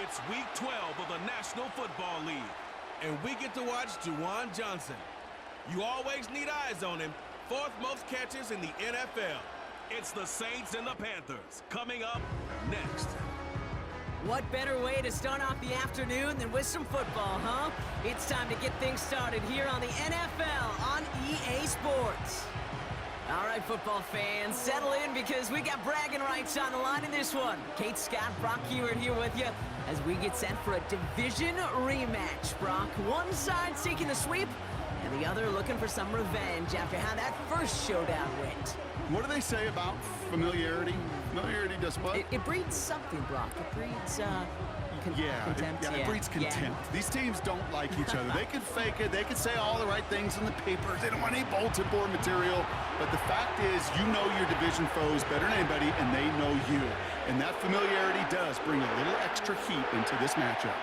It's Week 12 of the National Football League, and we get to watch Juwan Johnson. You always need eyes on him. Fourth most catches in the NFL. It's the Saints and the Panthers coming up next. What better way to start off the afternoon than with some football, huh? It's time to get things started here on the NFL on EA Sports. All right, football fans, settle in because we got bragging rights on the line in this one. Kate Scott, Brock Hewitt here with you as we get set for a division rematch. Brock, one side seeking the sweep, and the other looking for some revenge after how that first showdown went. What do they say about familiarity? Familiarity does what? It breeds something, Brock. It breeds, contempt. It breeds contempt. Yeah. These teams don't like each other. They can fake it. They can say all the right things in the papers. They don't want any bulletin board material. But the fact is, you know your division foes better than anybody, and they know you. And that familiarity does bring a little extra heat into this matchup.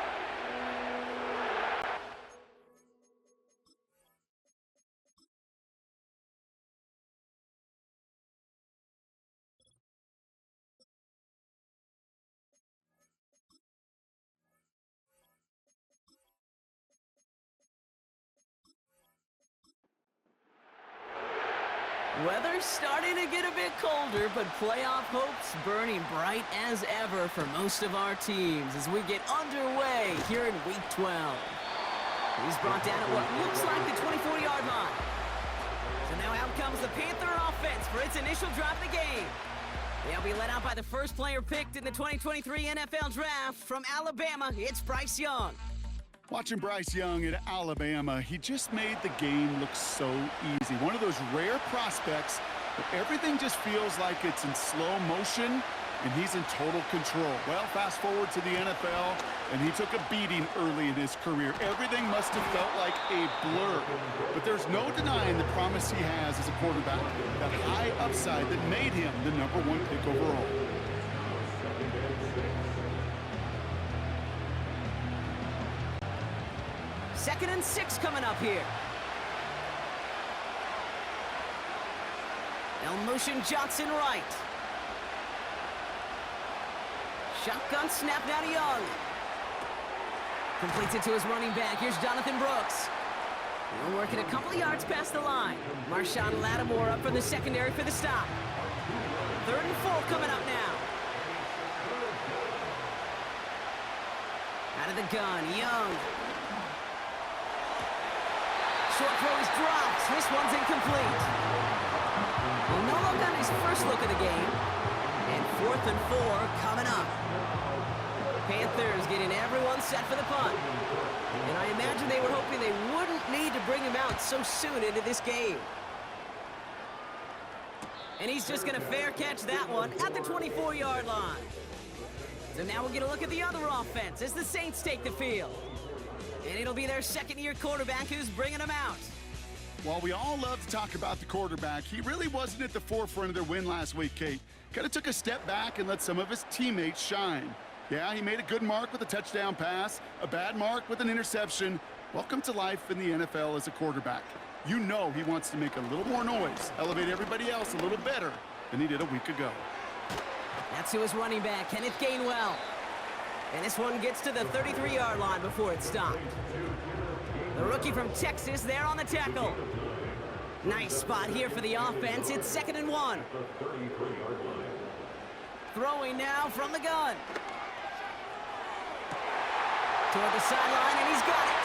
Weather's starting to get a bit colder, but playoff hopes burning bright as ever for most of our teams as we get underway here in Week 12. He's brought down at what looks like the 24-yard line. So now out comes the Panther offense for its initial drive of the game. They'll be led out by the first player picked in the 2023 NFL Draft from Alabama. It's Bryce Young. Watching Bryce Young at Alabama, he just made the game look so easy. One of those rare prospects where everything just feels like it's in slow motion and he's in total control. Well, fast forward to the NFL, and he took a beating early in his career. Everything must have felt like a blur. But there's no denying the promise he has as a quarterback, that high upside that made him the #1 pick overall. Second and 6 coming up here. Now motion Johnson right. Shotgun snap now to Young. Completes it to his running back. Here's Jonathan Brooks. He'll work it a couple of yards past the line. Marshawn Lattimore up from the secondary for the stop. 3rd and 4 coming up now. Out of the gun, Young. Short throw is dropped. This one's incomplete. Well, no look on his first look of the game. And 4th and 4 coming up. Panthers getting everyone set for the punt. And I imagine they were hoping they wouldn't need to bring him out so soon into this game. And he's just going to fair catch that one at the 24-yard line. So now we'll get a look at the other offense as the Saints take the field. And it'll be their second-year quarterback who's bringing them out. While we all love to talk about the quarterback, he really wasn't at the forefront of their win last week, Kate. Kind of took a step back and let some of his teammates shine. Yeah, he made a good mark with a touchdown pass, a bad mark with an interception. Welcome to life in the NFL as a quarterback. You know he wants to make a little more noise, elevate everybody else a little better than he did a week ago. That's who is running back, Kenneth Gainwell. And this one gets to the 33-yard line before it's stopped. The rookie from Texas there on the tackle. Nice spot here for the offense. It's 2nd and 1. Throwing now from the gun. Toward the sideline, and he's got it.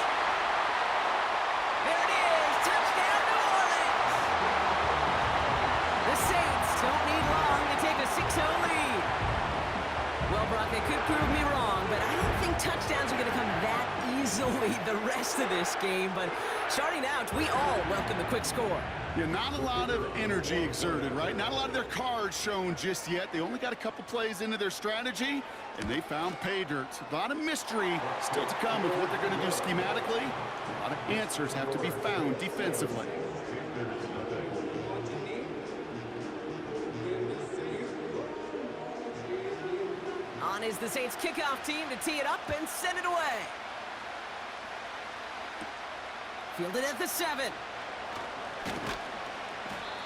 There it is. Touchdown, New Orleans. The Saints don't need long to take a 6-0 lead. Well, Brock, they could prove me wrong, but I don't think touchdowns are going to come that easily the rest of this game. But starting out, we all welcome the quick score. Yeah, not a lot of energy exerted, right? Not a lot of their cards shown just yet. They only got a couple plays into their strategy, and they found pay dirt. A lot of mystery still to come with what they're going to do schematically. A lot of answers have to be found defensively. On is the Saints kickoff team to tee it up and send it away. Fielded at the 7.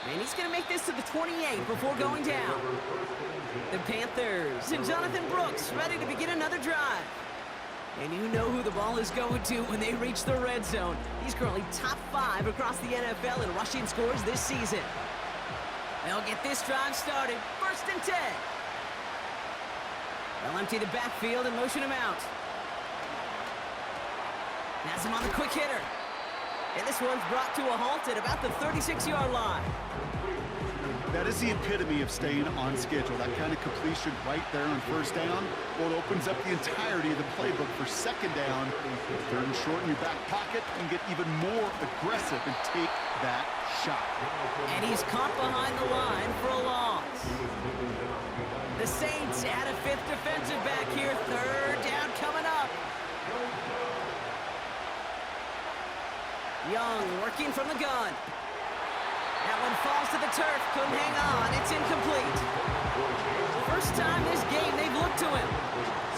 And he's going to make this to the 28 before going down. The Panthers and Jonathan Brooks ready to begin another drive. And you know who the ball is going to when they reach the red zone. He's currently top 5 across the NFL in rushing scores this season. They'll get this drive started. 1st and 10. They'll empty the backfield and motion him out. Pass him on the quick hitter. And this one's brought to a halt at about the 36-yard line. That is the epitome of staying on schedule. That kind of completion right there on 1st down. Well, it opens up the entirety of the playbook for 2nd down. 3rd and short in your back pocket and get even more aggressive and take that shot. And he's caught behind the line for a loss. The Saints add a 5th defensive back here. 3rd down coming up. Young working from the gun. That one falls to the turf. Couldn't hang on. It's incomplete. First time this game they've looked to him.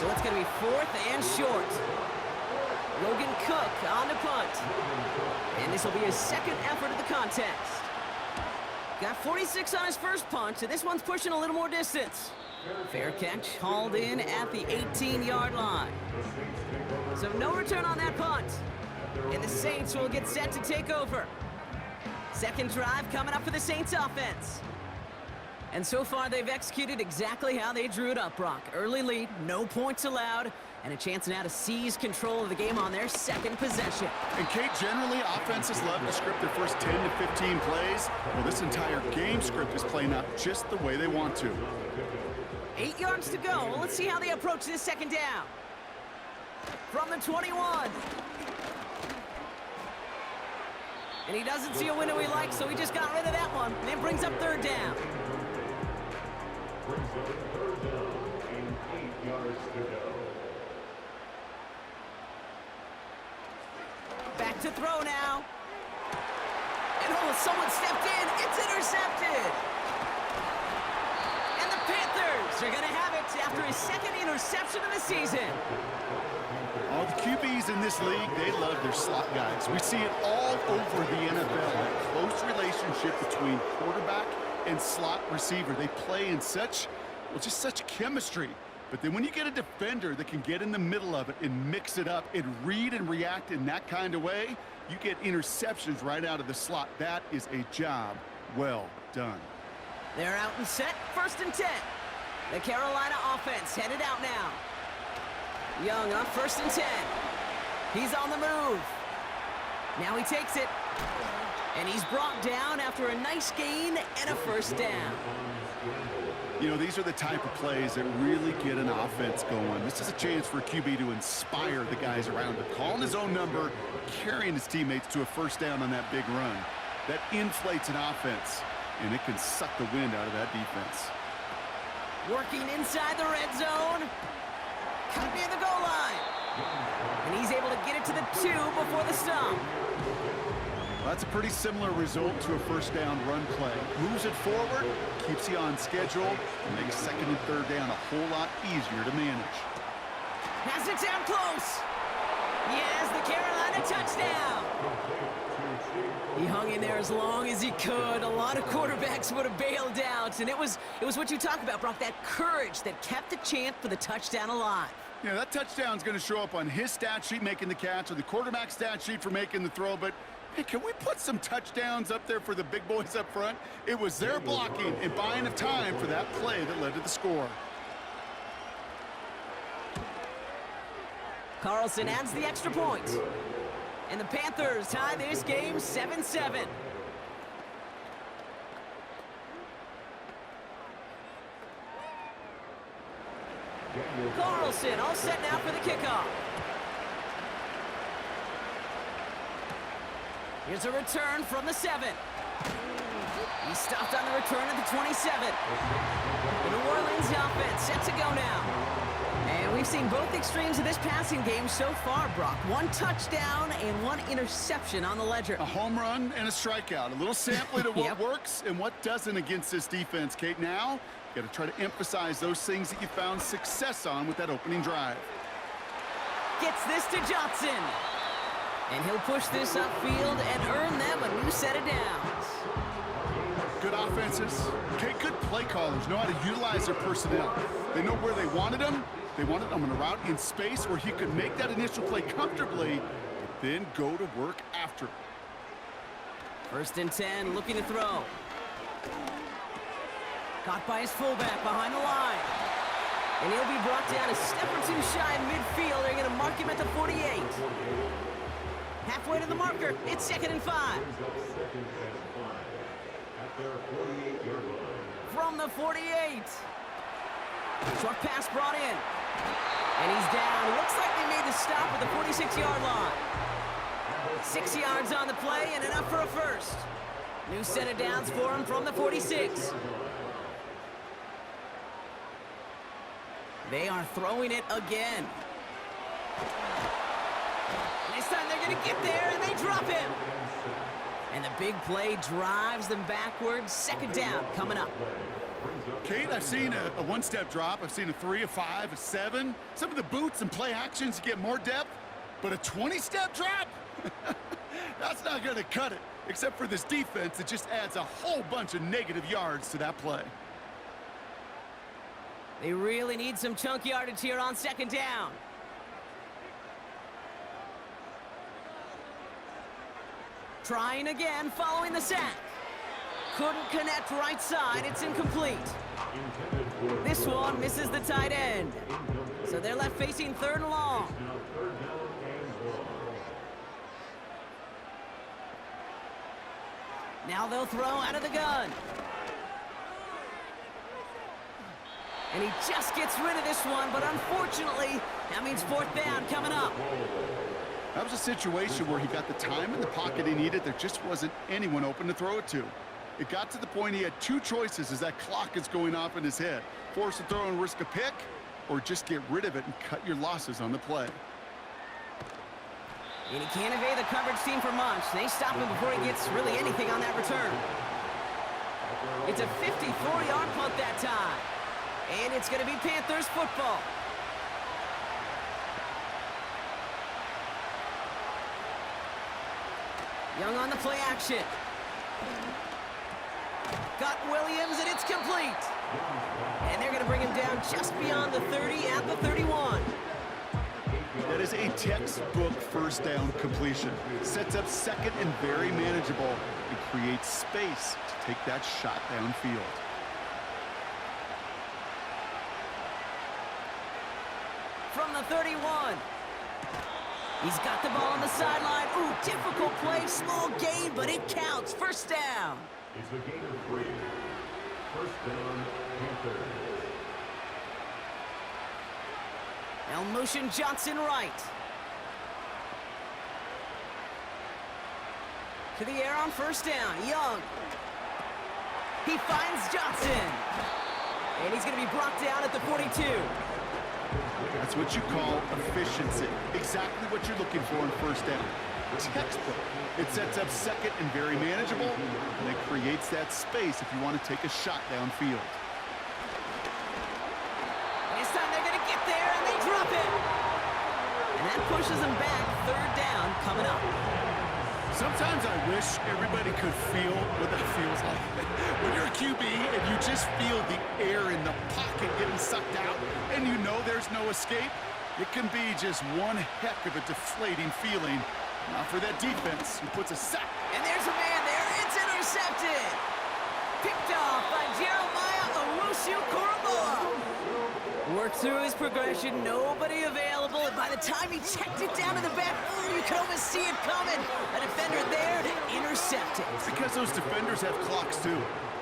So it's going to be 4th and short. Logan Cook on the punt. And this will be his 2nd effort of the contest. Got 46 on his first punt, so this one's pushing a little more distance. Fair catch, hauled in at the 18-yard line. So no return on that punt. And the Saints will get set to take over. 2nd drive coming up for the Saints offense. And so far, they've executed exactly how they drew it up, Brock. Early lead, no points allowed, and a chance now to seize control of the game on their 2nd possession. And Kate, generally, offenses love to script their first 10 to 15 plays. Well, this entire game script is playing out just the way they want to. 8 yards to go. Well, let's see how they approach this 2nd down. From the 21. And he doesn't see a window he likes, so he just got rid of that one. And then brings up 3rd down. Back to throw now. And oh, someone stepped in. It's intercepted. And the Panthers are going to have it after his 2nd interception of the season. All the QBs in this league, they love their slot guys. We see it all over the NFL, that close relationship between quarterback and slot receiver. They play in such, well, just such chemistry. But then when you get a defender that can get in the middle of it and mix it up and read and react in that kind of way, you get interceptions right out of the slot. That is a job well done. They're out and set, 1st and 10. The Carolina offense headed out now. Young on 1st and 10. He's on the move. Now he takes it. And he's brought down after a nice gain and a 1st down. You know, these are the type of plays that really get an offense going. This is a chance for a QB to inspire the guys around him. Calling his own number, carrying his teammates to a 1st down on that big run. That inflates an offense, and it can suck the wind out of that defense. Working inside the red zone. Cut near the goal line. And he's able to get it to the 2 before the stop. Well, that's a pretty similar result to a 1st down run play. Moves it forward, keeps you on schedule, and makes 2nd and 3rd down a whole lot easier to manage. Has it down close. Yes, the Carolina touchdown. He hung in there as long as he could. A lot of quarterbacks would have bailed out. And it was what you talk about, Brock, that courage that kept the chant for the touchdown alive. Yeah, that touchdown's going to show up on his stat sheet making the catch or the quarterback stat sheet for making the throw. But, hey, can we put some touchdowns up there for the big boys up front? It was their blocking and buying of time for that play that led to the score. Carlson adds the extra point. And the Panthers tie this game 7-7. Carlson all set now for the kickoff. Here's a return from the 7. He stopped on the return at the 27. The New Orleans offense set to go now. And we've seen both extremes of this passing game so far, Brock. 1 touchdown and 1 interception on the ledger. A home run and a strikeout. A little sampling of what works and what doesn't against this defense, Kate. Now, you got to try to emphasize those things that you found success on with that opening drive. Gets this to Johnson. And he'll push this upfield and earn them a new set of downs. Good offenses, okay, good play callers know how to utilize their personnel. They know where they wanted them, They wanted him on a route in space where he could make that initial play comfortably, but then go to work after. 1st and 10, looking to throw. Caught by his fullback behind the line. And he'll be brought down a step or two shy in midfield. They're going to mark him at the 48. Halfway to the marker, it's 2nd and 5. From the 48. Short pass brought in. And he's down. Looks like they made the stop at the 46-yard line. 6 yards on the play and enough for a first. New set of downs for him from the 46. They are throwing it again. This time they're going to get there, and they drop him. And the big play drives them backwards. 2nd down coming up. Kate, I've seen a one-step drop. I've seen a 3, a 5, a 7. Some of the boots and play actions get more depth, but a 20-step drop? That's not going to cut it. Except for this defense, it just adds a whole bunch of negative yards to that play. They really need some chunk yardage here on 2nd down. Trying again, following the sack. Couldn't connect right side. It's incomplete. This one misses the tight end. So they're left facing 3rd and long. Now they'll throw out of the gun. And he just gets rid of this one, but unfortunately, that means 4th down coming up. That was a situation where he got the time in the pocket he needed. There just wasn't anyone open to throw it to. It got to the point he had 2 choices as that clock is going off in his head. Force a throw and risk a pick, or just get rid of it and cut your losses on the play. And he can't evade the coverage team for much. They stop him before he gets really anything on that return. It's a 54-yard punt that time. And it's going to be Panthers football. Young on the play action. Got Williams, and it's complete. And they're going to bring him down just beyond the 30 at the 31. That is a textbook 1st down completion. Sets up 2nd and very manageable and creates space to take that shot downfield. From the 31. He's got the ball on the sideline. Ooh, difficult play, small gain, but it counts. 1st down. It's a gain of 3. 1st down, Panthers. Now motion Johnson right. To the air on 1st down. Young. He finds Johnson. And he's going to be brought down at the 42. That's what you call efficiency. Exactly what you're looking for in 1st down. Textbook. It sets up 2nd and very manageable, and it creates that space if you want to take a shot downfield. This time they're going to get there, and they drop it. And that pushes them back. 3rd down coming up. Sometimes I wish everybody could feel what that feels like. When you're a QB and you just feel the air in the pocket getting sucked out and you know there's no escape, it can be just one heck of a deflating feeling. Now for that defense, who puts a sack. And there's a man there. It's intercepted. Picked off by Jeremiah Owusu-Koramoah. Worked through his progression, nobody available, and by the time he checked it down to the back, you could almost see it coming. A defender there to intercept it. It's because those defenders have clocks too.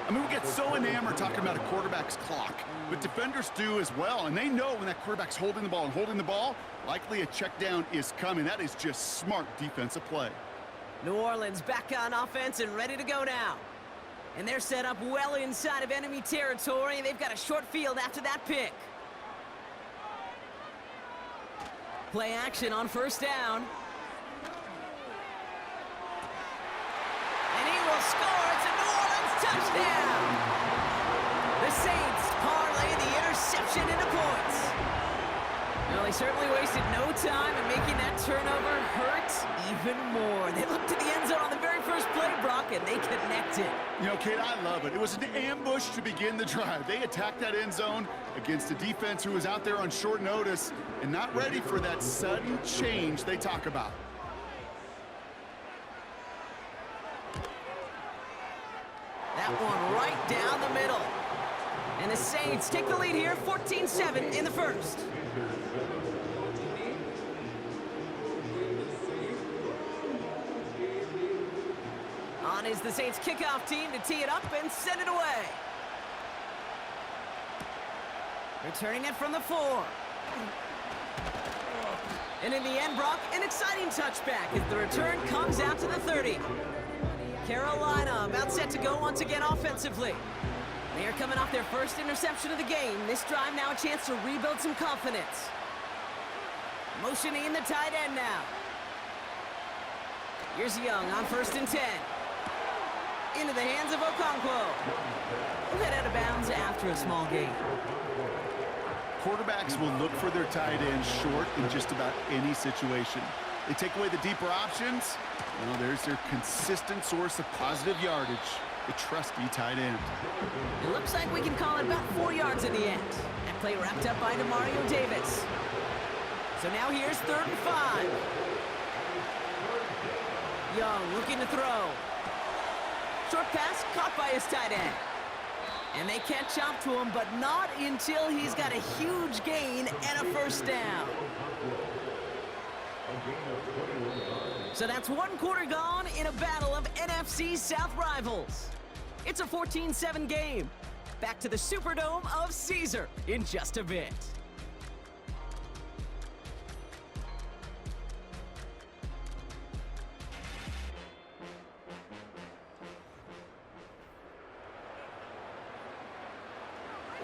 I mean, we get so enamored talking about a quarterback's clock, but defenders do as well, and they know when that quarterback's holding the ball and holding the ball, likely a check down is coming. That is just smart defensive play. New Orleans back on offense and ready to go now. And they're set up well inside of enemy territory. They've got a short field after that pick. Play action on 1st down. And he will score. It's a New Orleans touchdown. The Saints parlay the interception into points. Well, he certainly wasted no time in making that turnover hurt even more. They looked to the end zone on the very first play, Brock, and they connected. You know, Kate, I love it. It was an ambush to begin the drive. They attacked that end zone against a defense who was out there on short notice and not ready for that sudden change they talk about. That one right down the middle. And the Saints take the lead here, 14-7 in the first. On is the Saints kickoff team to tee it up and send it away. Returning it from the 4. And in the end, Brock, an exciting touchback as the return comes out to the 30. Carolina about set to go once again offensively. They are coming off their first interception of the game. This drive now a chance to rebuild some confidence. Motioning the tight end now. Here's Young on 1st and 10. Into the hands of Okonkwo. We'll head out of bounds after a small gain. Quarterbacks will look for their tight end short in just about any situation. They take away the deeper options. Well, there's their consistent source of positive yardage, the trusty tight end. It looks like we can call it about 4 yards in the end. That play wrapped up by Demario Davis. So now here's 3rd and 5. Young looking to throw. Short pass caught by his tight end. And they catch up to him, but not until he's got a huge gain and a first down. So that's 1 quarter gone in a battle of NFC South rivals. It's a 14-7 game. Back to the Superdome of Caesar in just a bit.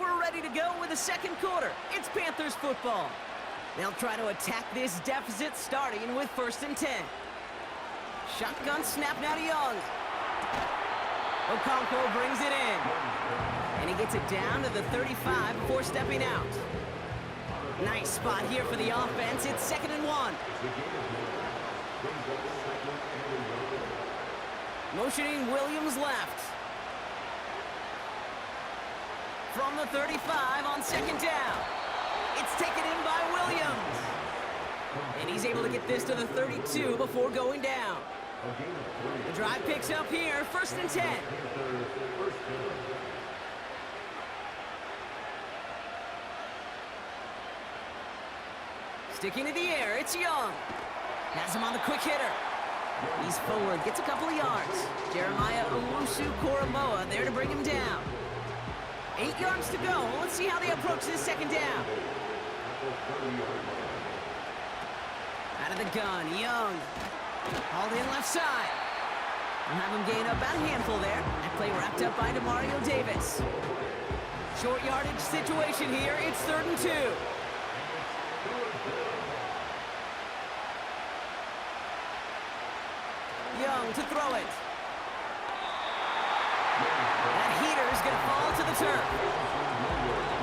We're ready to go with the second quarter. It's Panthers football. They'll try to attack this deficit starting with 1st and 10. Shotgun snap now to Young. Okonkwo brings it in. And he gets it down to the 35 before stepping out. Nice spot here for the offense. It's 2nd and 1. Motioning Williams left. From the 35 on 2nd down. It's taken in by Williams. And he's able to get this to the 32 before going down. The drive picks up here, 1st and 10. Sticking to the air, it's Young. Has him on the quick hitter. He's forward, gets a couple of yards. Jeremiah Owusu-Koramoah there to bring him down. 8 yards to go. Let's see how they approach this 2nd down. Out of the gun, Young. Hauled in left side. We'll have him gain about a handful there. That play wrapped up by Demario Davis. Short yardage situation here. It's 3rd and 2. Young to throw it. That heater is going to fall to the turf.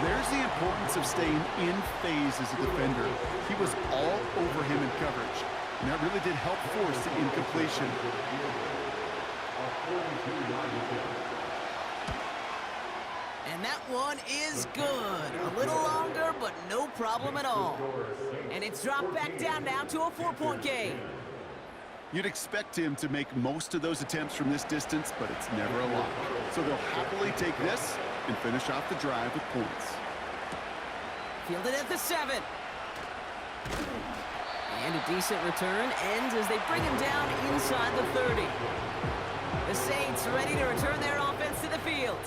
There's the importance of staying in phase as a defender. He was all over him in coverage, and that really did help force the incompletion. And that one is good. A little longer, but no problem at all. And it's dropped back down now to a 4-point game. You'd expect him to make most of those attempts from this distance, but it's never a lock. So they'll happily take this and finish off the drive with points. Fielded at the 7. And a decent return ends as they bring him down inside the 30. The Saints ready to return their offense to the field.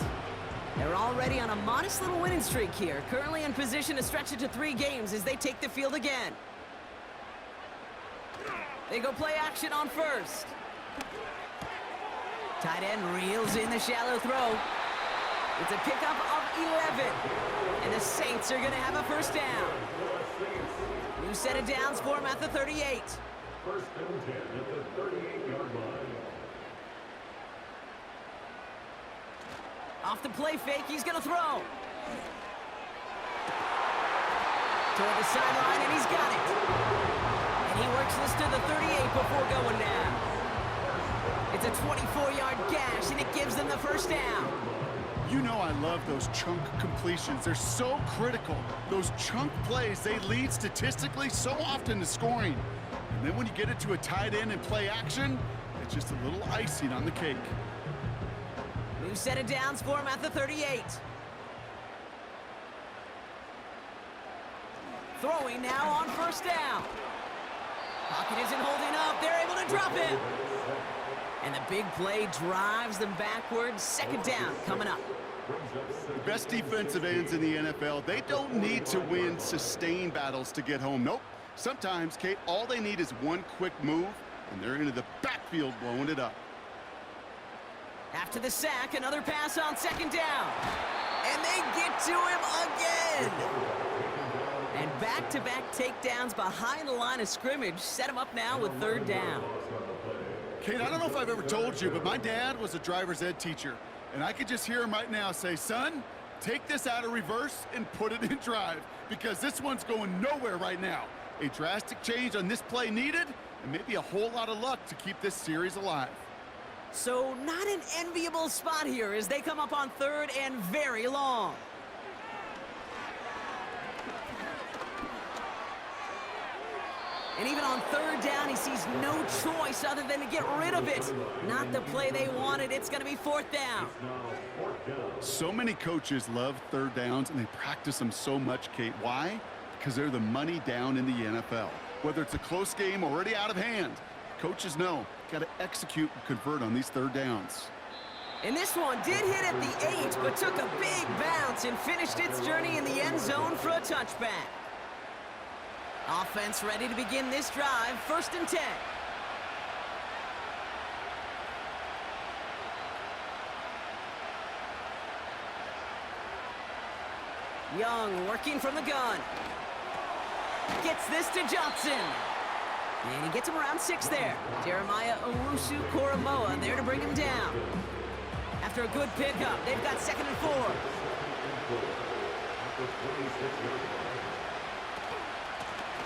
They're already on a modest little winning streak here, currently in position to stretch it to 3 games as they take the field again. They go play action on 1st. Tight end reels in the shallow throw. It's a pickup of 11. And the Saints are going to have a first down. New set of downs for him at the 38. 1st and 10 at the 38-yard line. Off the play fake, he's going to throw. Toward the sideline, and he's got it. And he works this to the 38 before going down. It's a 24-yard gash, and it gives them the first down. You know I love those chunk completions. They're so critical. Those chunk plays, they lead statistically so often to scoring. And then when you get it to a tight end and play action, it's just a little icing on the cake. New set of downs for him at the 38. Throwing now on first down. Pocket isn't holding up. They're able to drop him. And the big play drives them backwards. Second down coming up. The best defensive ends in the NFL, they don't need to win sustained battles to get home. Nope. Sometimes, Kate, all they need is one quick move, and they're into the backfield blowing it up. After the sack, another pass on second down. And they get to him again. And back-to-back takedowns behind the line of scrimmage set him up now with third down. Kate, I don't know if I've ever told you, but my dad was a driver's ed teacher. And I could just hear him right now say, son, take this out of reverse and put it in drive, because this one's going nowhere right now. A drastic change on this play needed, and maybe a whole lot of luck to keep this series alive. So not an enviable spot here as they come up on third and very long. And even on third down, he sees no choice other than to get rid of it. Not the play they wanted. It's going to be fourth down. So many coaches love third downs, and they practice them so much, Kate. Why? Because they're the money down in the NFL. Whether it's a close game already out of hand, coaches know got to execute and convert on these third downs. And this one did hit at the 8, but took a big bounce and finished its journey in the end zone for a touchback. Offense ready to begin this drive, 1st and 10. Young working from the gun. Gets this to Johnson. And he gets him around 6 there. Jeremiah Owusu-Koramoah there to bring him down. After a good pickup, they've got 2nd and 4.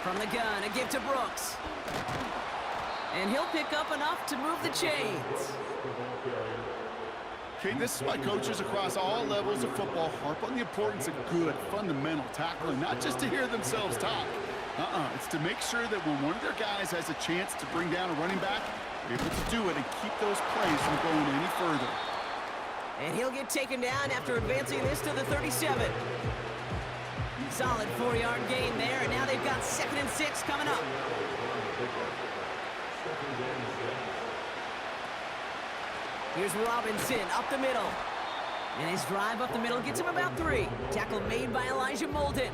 From the gun, a give to Brooks. And he'll pick up enough to move the chains. Okay, this is why coaches across all levels of football harp on the importance of good, fundamental tackling, not just to hear themselves talk. It's to make sure that when one of their guys has a chance to bring down a running back, they're able to do it and keep those plays from going any further. And he'll get taken down after advancing this to the 37. Solid 4-yard gain there, and now they've got 2nd and 6 coming up. Here's Robinson up the middle. And his drive up the middle gets him about 3. Tackle made by Elijah Molden.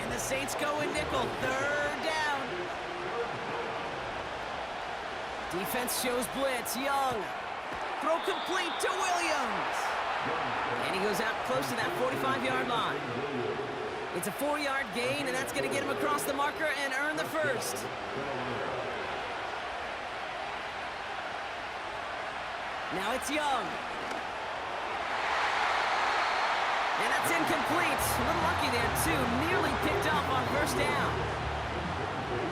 And the Saints go in nickel. 3rd down. Defense shows blitz. Young. Throw complete to Williams. And he goes out close to that 45-yard line. It's a 4-yard gain, and that's going to get him across the marker and earn the first. Now it's Young. And that's incomplete. A little lucky there, too. Nearly picked off on 1st down.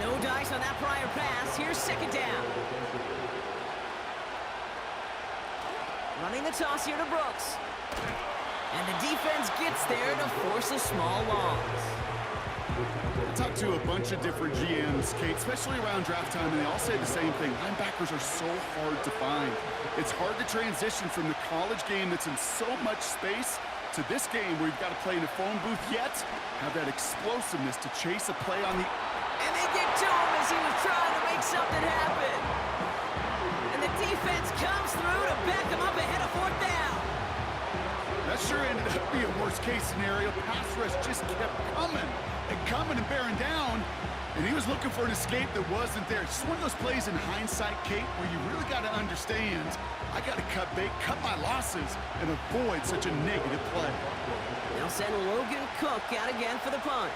No dice on that prior pass. Here's 2nd down. Running the toss here to Brooks. And the defense gets there to force a small loss. I talked to a bunch of different GMs, Kate, especially around draft time, and they all say the same thing. Linebackers are so hard to find. It's hard to transition from the college game that's in so much space to this game where you've got to play in a phone booth, yet have that explosiveness to chase a play on the... And they get to him as he was trying to make something happen. And the defense comes through to back him up ahead of 4th down. That sure ended up being a worst-case scenario. Pass rush just kept coming and bearing down, and he was looking for an escape that wasn't there. It's just one of those plays in hindsight, Kate, where you really got to understand, I got to cut bait, cut my losses, and avoid such a negative play. They'll send Logan Cook out again for the punt.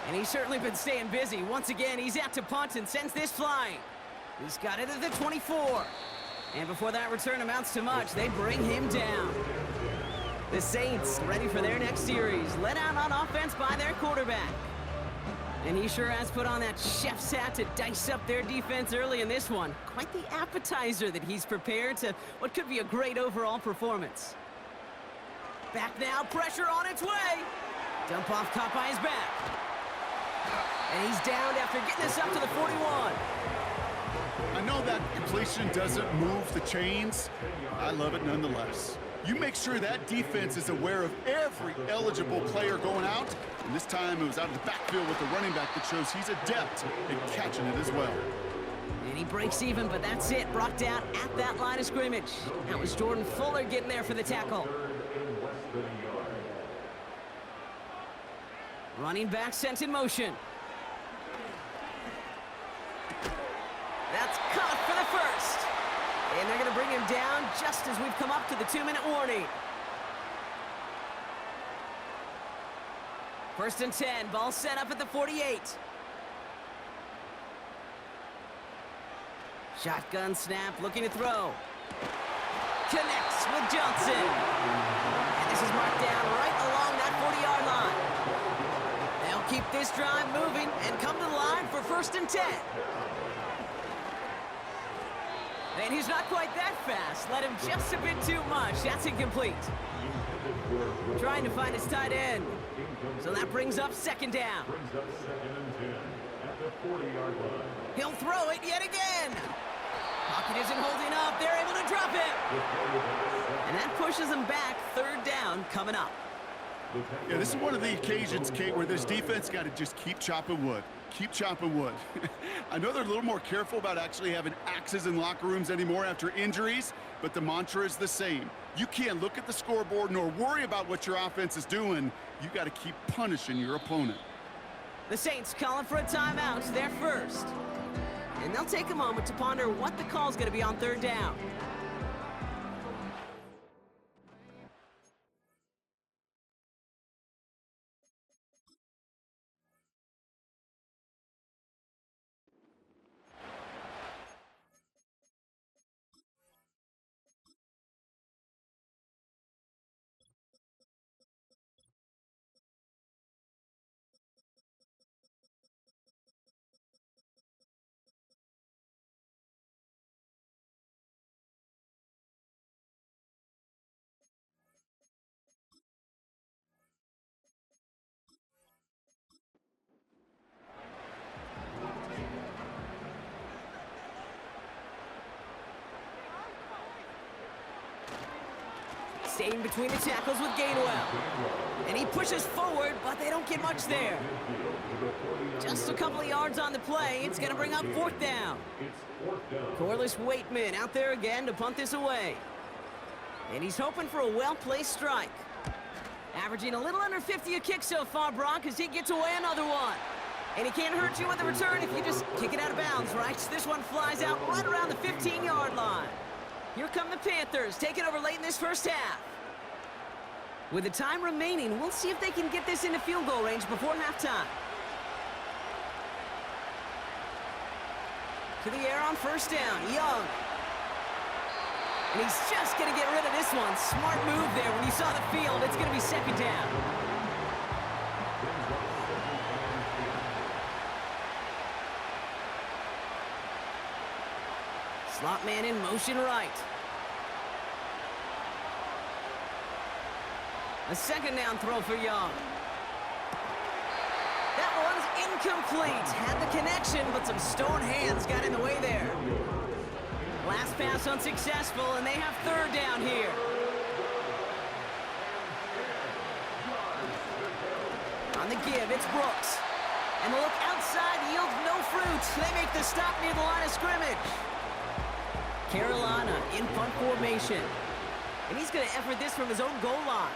And he's certainly been staying busy. Once again, he's out to punt and sends this flying. He's got it at the 24. And before that return amounts to much, they bring him down. The Saints ready for their next series, led out on offense by their quarterback. And he sure has put on that chef's hat to dice up their defense early in this one. Quite the appetizer that he's prepared to what could be a great overall performance. Back now, pressure on its way. Dump off caught by his back. And he's downed after getting this up to the 41. I know that completion doesn't move the chains. I love it nonetheless. You make sure that defense is aware of every eligible player going out. And this time it was out of the backfield with the running back that shows he's adept at catching it as well. And he breaks even, but that's it. Brought down at that line of scrimmage. That was Jordan Fuller getting there for the tackle. Running back sent in motion. That's caught for the first. And they're going to bring him down just as we've come up to the 2-minute warning. 1st and 10, ball set up at the 48. Shotgun snap, looking to throw. Connects with Johnson. And this is marked down right along that 40-yard line. They'll keep this drive moving and come to the line for 1st and 10. And he's not quite that fast. Let him just a bit too much. That's incomplete. Trying to find his tight end. So that brings up 2nd down. He'll throw it yet again. Pocket isn't holding up. They're able to drop it. And that pushes them back. 3rd down coming up. Yeah, this is one of the occasions, Kate, where this defense got to just keep chopping wood. Keep chopping wood. I know they're a little more careful about actually having axes in locker rooms anymore after injuries, but the mantra is the same. You can't look at the scoreboard nor worry about what your offense is doing. You got to keep punishing your opponent. The Saints calling for a timeout. They're first. And they'll take a moment to ponder what the call's going to be on 3rd down. Staying between the tackles with Gainwell. And he pushes forward, but they don't get much there. Just a couple of yards on the play. It's going to bring up 4th down. Corliss Waitman out there again to punt this away. And he's hoping for a well-placed strike. Averaging a little under 50 a kick so far, Brock, as he gets away another one. And he can't hurt you with the return if you just kick it out of bounds, right? This one flies out right around the 15-yard line. Here come the Panthers, taking over late in this 1st half. With the time remaining, we'll see if they can get this into field goal range before halftime. To the air on 1st down, Young. And he's just going to get rid of this one. Smart move there. When you saw the field, it's going to be 2nd down. Slot man in motion right. A 2nd down throw for Young. That one's incomplete. Had the connection, but some stone hands got in the way there. Last pass unsuccessful, and they have 3rd down here. On the give, it's Brooks. And the look outside yields no fruit. They make the stop near the line of scrimmage. Carolina in punt formation. And he's going to effort this from his own goal line.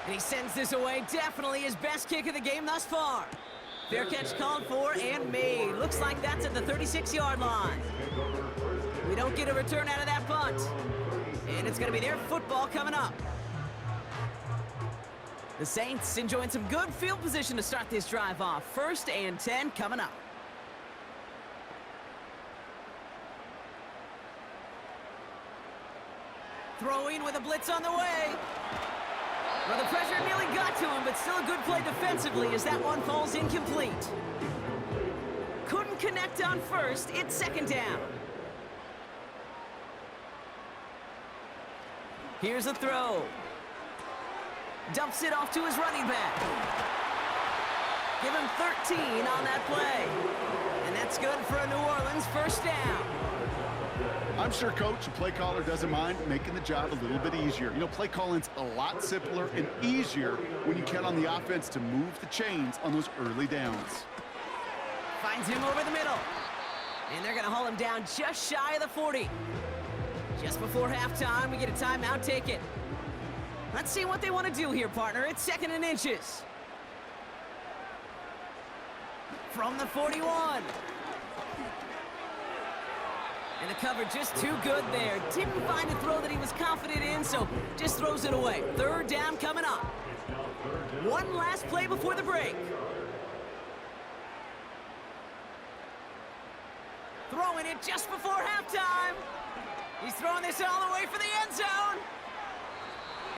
And he sends this away. Definitely his best kick of the game thus far. Fair catch called for and made. Looks like that's at the 36-yard line. We don't get a return out of that punt. And it's going to be their football coming up. The Saints enjoying some good field position to start this drive off. 1st and 10 coming up. Throwing with a blitz on the way. Well, the pressure nearly got to him, but still a good play defensively as that one falls incomplete. Couldn't connect on first. It's second down. Here's a throw. Dumps it off to his running back. Give him 13 on that play. And that's good for a New Orleans first down. I'm sure coach and play caller doesn't mind making the job a little bit easier. You know, play calling's a lot simpler and easier when you count on the offense to move the chains on those early downs. Finds him over the middle. And they're going to haul him down just shy of the 40. Just before halftime, we get a timeout taken. Let's see what they want to do here, partner. It's 2nd and inches. From the 41. And the cover just too good there. Didn't find a throw that he was confident in, so just throws it away. 3rd down coming up. One last play before the break. Throwing it just before halftime. He's throwing this all the way for the end zone.